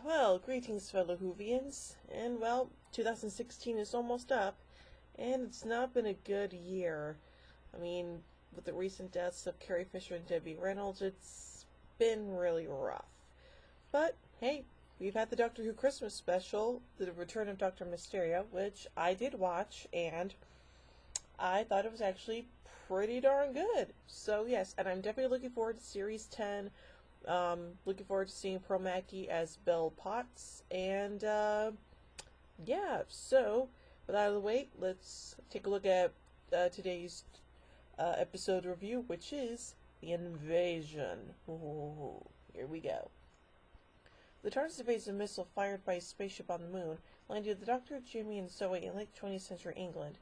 Well, greetings, fellow Whovians. And, well, 2016 is almost up, and it's not been a good year. I mean, with the recent deaths of Carrie Fisher and Debbie Reynolds, it's been really rough. But, hey, we've had the Doctor Who Christmas special, The Return of Dr. Mysterio, which I did watch, and I thought it was actually pretty darn good. So, yes, and I'm definitely looking forward to Series 10. Looking forward to seeing Pearl Mackie as Belle Potts. And, yeah, so, with that out of the way, let's take a look at today's episode review, which is The Invasion. Ooh, here we go. The TARDIS evades a missile fired by a spaceship on the moon, landing the Doctor, Jimmy, and Zoe in late 20th century England.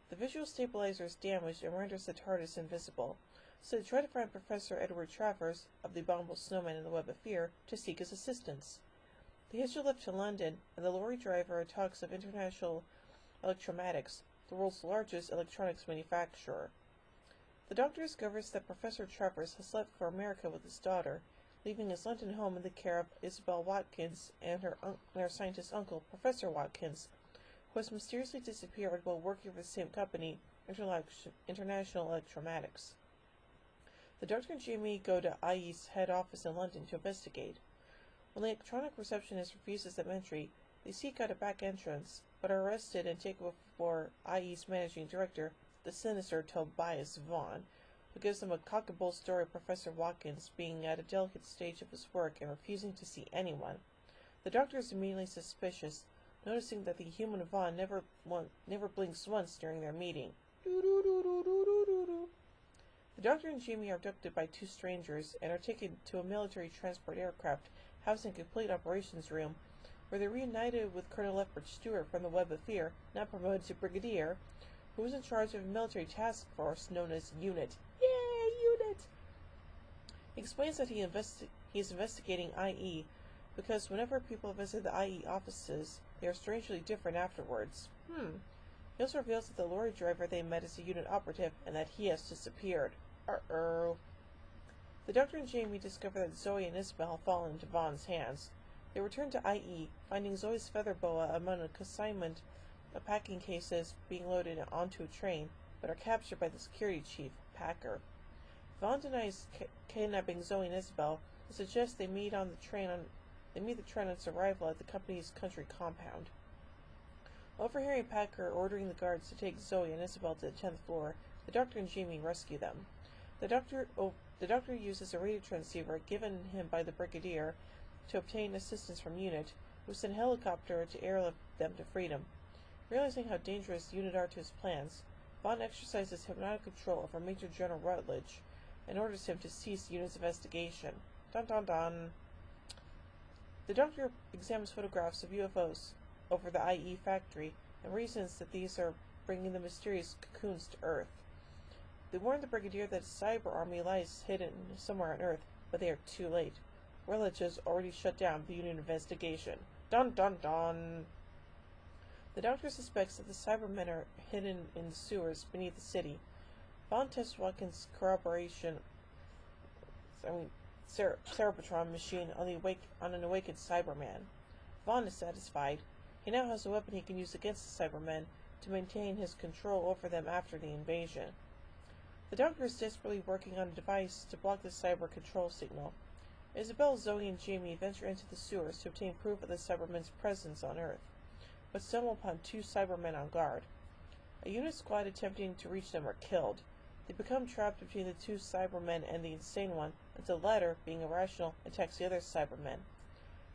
The visual stabilizer is damaged and renders the TARDIS invisible, so they try to find Professor Edward Travers, of the Abominable Snowman and the Web of Fear, to seek his assistance. They hitch a lift to London, and the lorry driver talks of International Electromatics, the world's largest electronics manufacturer. The Doctor discovers that Professor Travers has left for America with his daughter, leaving his London home in the care of Isabel Watkins and her scientist uncle, Professor Watkins, who has mysteriously disappeared while working for the same company, International Electromatics. The Doctor and Jamie go to IE's head office in London to investigate. When the electronic receptionist refuses them entry, they seek out a back entrance, but are arrested and taken before IE's managing director, the sinister Tobias Vaughan, who gives them a cock-and-bull story of Professor Watkins being at a delicate stage of his work and refusing to see anyone. The Doctor is immediately suspicious, noticing that the human Vaughan never blinks once during their meeting. The Doctor and Jamie are abducted by two strangers and are taken to a military transport aircraft housing a complete operations room, where they're reunited with Colonel Lefford Stewart from the Web of Fear, now promoted to Brigadier, who is in charge of a military task force known as UNIT. Yay, UNIT! He explains that he is investigating IE because whenever people visit the IE offices, they are strangely different afterwards. He also reveals that the lorry driver they met is a unit operative and that he has disappeared. Uh-oh. The Doctor and Jamie discover that Zoe and Isabel have fallen into Vaughn's hands. They return to IE, finding Zoe's feather boa among a consignment of packing cases being loaded onto a train, but are captured by the security chief, Packer. Vaughan denies kidnapping Zoe and Isabel and suggests they meet the train on its arrival at the company's country compound. Overhearing Packer ordering the guards to take Zoe and Isabel to the 10th floor, the Doctor and Jamie rescue them. The Doctor uses a radio transceiver given him by the Brigadier to obtain assistance from UNIT, who send a helicopter to airlift them to freedom. Realizing how dangerous UNIT are to his plans, Vaughan exercises hypnotic control over Major General Rutledge and orders him to cease UNIT's investigation. Dun dun dun. The Doctor examines photographs of UFOs over the IE factory and reasons that these are bringing the mysterious cocoons to Earth. They warn the Brigadier that a cyber army lies hidden somewhere on Earth, but they are too late. Rutledge has already shut down the UNIT investigation. Dun dun dun! The Doctor suspects that the Cybermen are hidden in the sewers beneath the city. Vaughan tests Watkins' Cerebotron machine on an awakened Cyberman. Vaughan is satisfied. He now has a weapon he can use against the Cybermen to maintain his control over them after the invasion. The Doctor is desperately working on a device to block the cyber control signal. Isabel, Zoe, and Jamie venture into the sewers to obtain proof of the Cybermen's presence on Earth, but stumble upon two Cybermen on guard. A unit squad attempting to reach them are killed. They become trapped between the two Cybermen and the insane one, until the latter, being irrational, attacks the other Cybermen.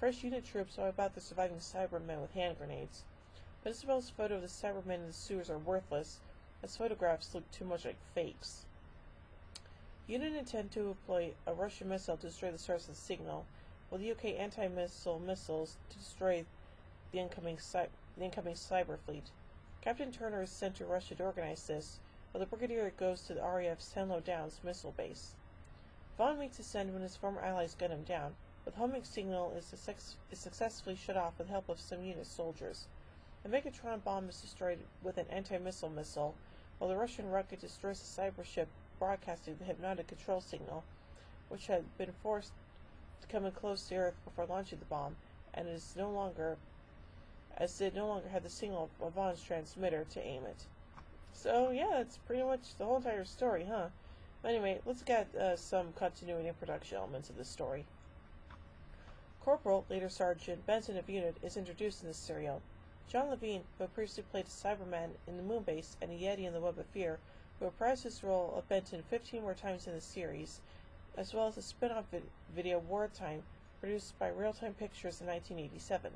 Fresh unit troops wipe out the surviving Cybermen with hand grenades, but Isabel's photo of the Cybermen in the sewers are worthless, as photographs look too much like fakes. Unit intend to employ a Russian missile to destroy the source of the signal, while the UK anti-missile missiles to destroy the incoming cyber fleet. Captain Turner is sent to Russia to organize this, while the Brigadier goes to the RAF's Tenlo Downs missile base. Vaughan meets his end when his former allies gun him down, but the homing signal is successfully shut off with the help of some unit soldiers. A Megatron bomb is destroyed with an anti-missile missile, while the Russian rocket destroys the cyber ship broadcasting the hypnotic control signal, which had been forced to come in close to Earth before launching the bomb, and it no longer had the signal of Vaughn's transmitter to aim it. So yeah, that's pretty much the whole entire story, huh? But anyway, let's get some continuity and production elements of the story. Corporal, later Sergeant Benson of Unit, is introduced in this serial. John Levine, who had previously played a Cyberman in the Moonbase and a Yeti in the Web of Fear, who reprised his role of Benton 15 more times in the series, as well as a spin-off video Wartime, produced by Real-Time Pictures in 1987.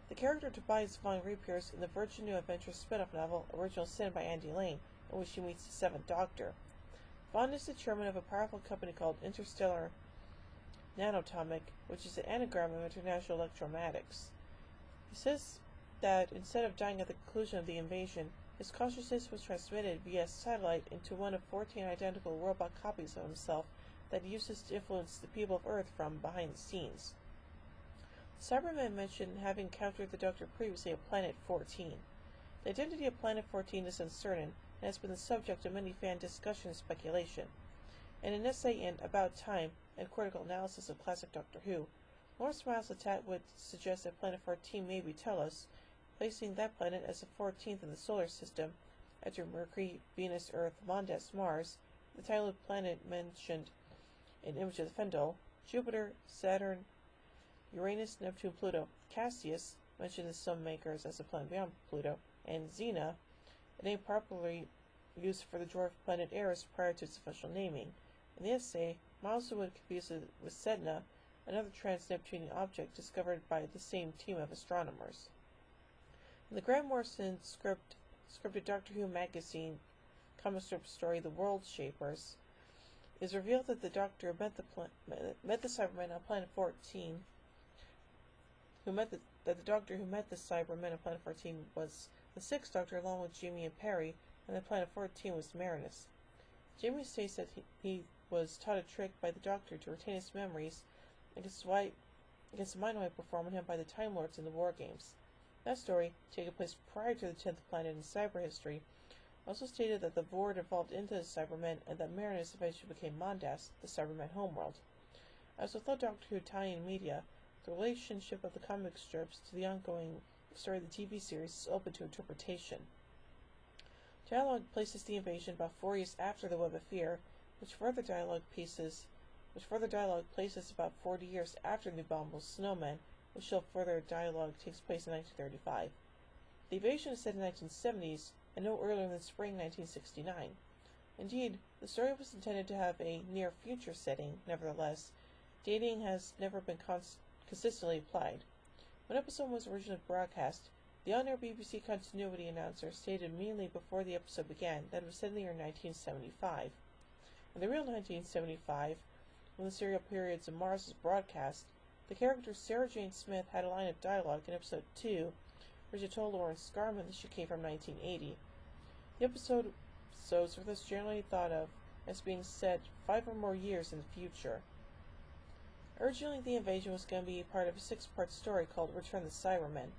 The character Tobias Vaughn reappears in the Virgin New Adventures spin-off novel Original Sin by Andy Lane, in which he meets the Seventh Doctor. Vaughn is the chairman of a powerful company called Interstellar Nanotomic, which is an anagram of International Electromagnetic. He says that instead of dying at the conclusion of the invasion, his consciousness was transmitted via satellite into one of 14 identical robot copies of himself that he uses to influence the people of Earth from behind the scenes. Cybermen mentioned having encountered the Doctor previously at Planet 14. The identity of Planet 14 is uncertain and has been the subject of many fan discussion and speculation. In an essay in About Time and critical analysis of classic Doctor Who, Lawrence Miles would suggest that Planet 14 may be Telos, placing that planet as the 14th in the solar system, after Mercury, Venus, Earth, Mondas, Mars, the title of planet mentioned in Image of the Fendel, Jupiter, Saturn, Uranus, Neptune, Pluto, Cassius, mentioned in some makers as a planet beyond Pluto, and Xena, a name properly used for the dwarf planet Eris prior to its official naming. In the essay, Miles would confuse it with Sedna, another trans-Neptunian object discovered by the same team of astronomers. In the Grant Morrison scripted Doctor Who magazine comic strip story The World Shapers, it is revealed that the Doctor met the Cybermen on Planet 14. That the Doctor who met the Cybermen on Planet 14 was the Sixth Doctor, along with Jamie and Perry, and that Planet 14 was Marinus. Jamie states that he was taught a trick by the Doctor to retain his memories against the mind wipe performed on him by the Time Lords in the War Games. That story, taking place prior to the 10th planet in cyber history, also stated that the Vord evolved into the Cybermen and that Marinus eventually became Mondas, the Cybermen homeworld. As with all Doctor Who tie-in media, the relationship of the comic strips to the ongoing story of the TV series is open to interpretation. Dialogue places the invasion about 4 years after the Web of Fear, which further dialogue places about 40 years after the abominable snowmen, which show further dialogue takes place in 1935. The invasion is set in the 1970s, and no earlier than spring 1969. Indeed, the story was intended to have a near-future setting. Nevertheless, dating has never been consistently applied. When episode was originally broadcast, the on-air BBC continuity announcer stated immediately before the episode began that it was set in the year 1975. In the real 1975, when the serial Periods of Mars was broadcast, the character Sarah Jane Smith had a line of dialogue in episode 2, where she told Lawrence Scarman that she came from 1980. The episodes were thus generally thought of as being set 5 or more years in the future. Originally, the invasion was going to be part of a 6-part story called Return the Cybermen.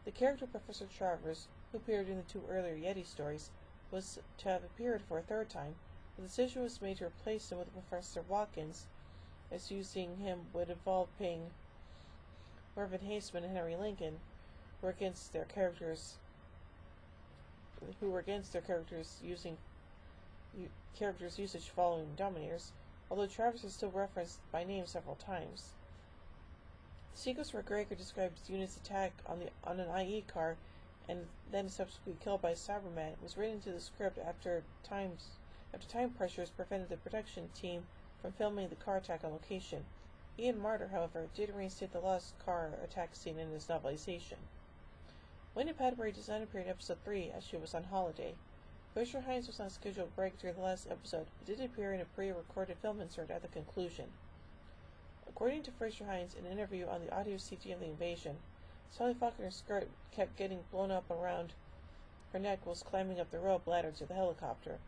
The character Professor Travers, who appeared in the 2 earlier Yeti stories, was to have appeared for a 3rd time. The decision was made to replace him with Professor Watkins, as using him would involve paying Mervyn Haseman and Henry Lincoln, who were against their characters using characters usage following Dominators, although Travers is still referenced by name several times. The sequence where Gregor describes the unit's attack on an IE car and then subsequently killed by a Cyberman was written into the script after time pressures prevented the production team from filming the car attack on location. Ian Marter, however, did reinstate the lost car attack scene in his novelization. Wendy Padbury does not appear in episode 3 as she was on holiday. Fraser Hines was not scheduled to break during the last episode, but did appear in a pre-recorded film insert at the conclusion. According to Fraser Hines, in an interview on the audio CD of the invasion, Sally Faulkner's skirt kept getting blown up around her neck whilst climbing up the rope ladder to the helicopter.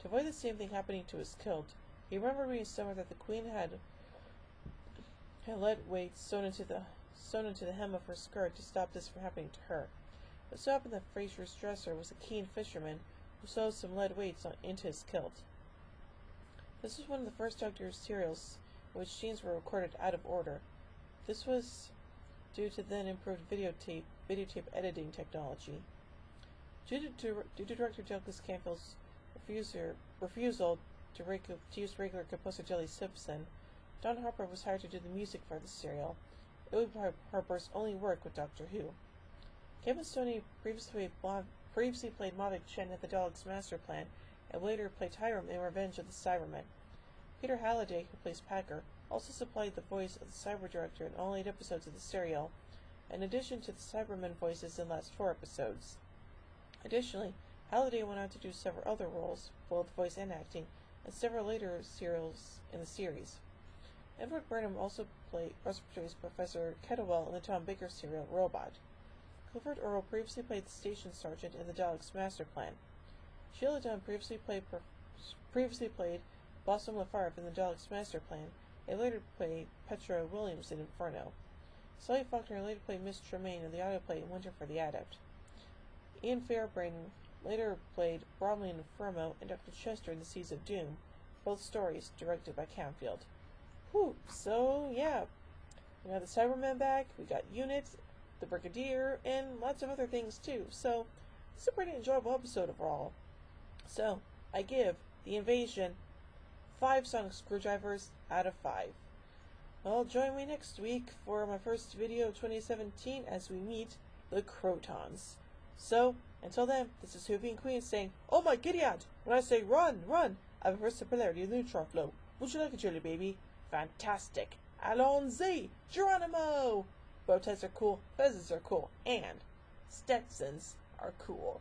To avoid the same thing happening to his kilt, he remembered reading somewhere that the Queen had lead weights sewn into the hem of her skirt to stop this from happening to her. It so happened that Fraser's dresser was a keen fisherman who sewed some lead weights into his kilt. This was one of the first Doctor Who serials in which scenes were recorded out of order. This was due to then improved videotape editing technology. Due to director Douglas Campbell's refusal to use regular composer Jelly Simpson, Don Harper was hired to do the music for the serial. It would be Harper's only work with Doctor Who. Kevin Stoney previously played Mavic Chen in The Daleks' Master Plan, and later played Hiram in Revenge of the Cybermen. Peter Halliday, who plays Packer, also supplied the voice of the Cyber Director in all 8 episodes of the serial, in addition to the Cybermen voices in the last 4 episodes. Additionally, Halliday went on to do several other roles, both voice and acting, in several later serials in the series. Edward Burnham also portrays Professor Kettlewell in the Tom Baker serial Robot. Clifford Earle previously played the station sergeant in the Daleks' Master Plan. Sheila Dunn previously played Blossom LaFarve in the Daleks' Master Plan, and later played Petra Williams in Inferno. Sally Faulkner later played Miss Tremaine in the autoplay Winter for the Adept. Ian Fairbairn later played Bromley in Inferno and Dr. Chester in The Seas of Doom, both stories directed by Camfield. Whew, so yeah, we got the Cybermen back, we got units, the Brigadier, and lots of other things too, so it's a pretty enjoyable episode overall. So, I give The Invasion 5 sonic screwdrivers out of 5. Well, join me next week for my first video of 2017 as we meet the Crotons. So, until then, this is Hoovy and Queen saying, "Oh my Gideon! When I say run, run, I reverse the polarity of the neutron flow. Would you like a jelly baby? Fantastic! Allons-y! Geronimo!" Bow ties are cool, fezzes are cool, and Stetsons are cool.